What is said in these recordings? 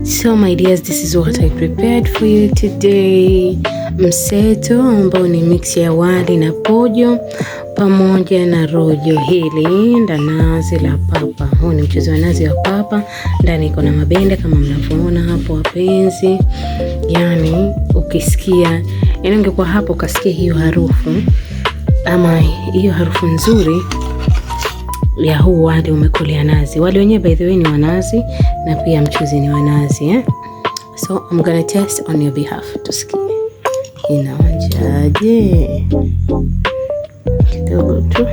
So my dears, this is what I prepared for you today. Mseto ambao ni mix ya wali na pojo pamoja na rojo hili la nazi la papa. Huu ni mchuzi wa nazi wa papa, ndani iko na mabende kama mnavyoona hapo wapenzi. Yani ukisikia, yani ungekuwa hapo ukasikia hiyo harufu ama hiyo harufu nzuri ya huu wali umekolea nazi. Wali wenyewe by the way ni wa nazi na pia mchuzi ni wa nazi So I'm gonna test on your behalf. Tusikie inaonjaje kidogo tu.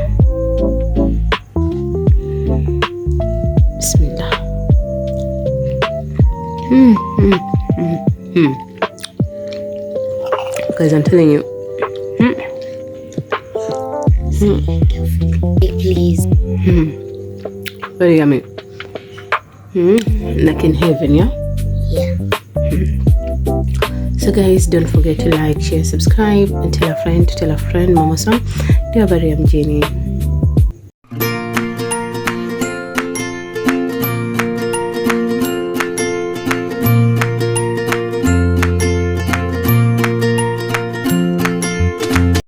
Bismillah. Guys, I'm telling you. Please. Very yummy. Like in heaven, yeah? Yeah. So guys, don't forget to like, share, subscribe, and tell a friend, Mama Sam. They are very mjini.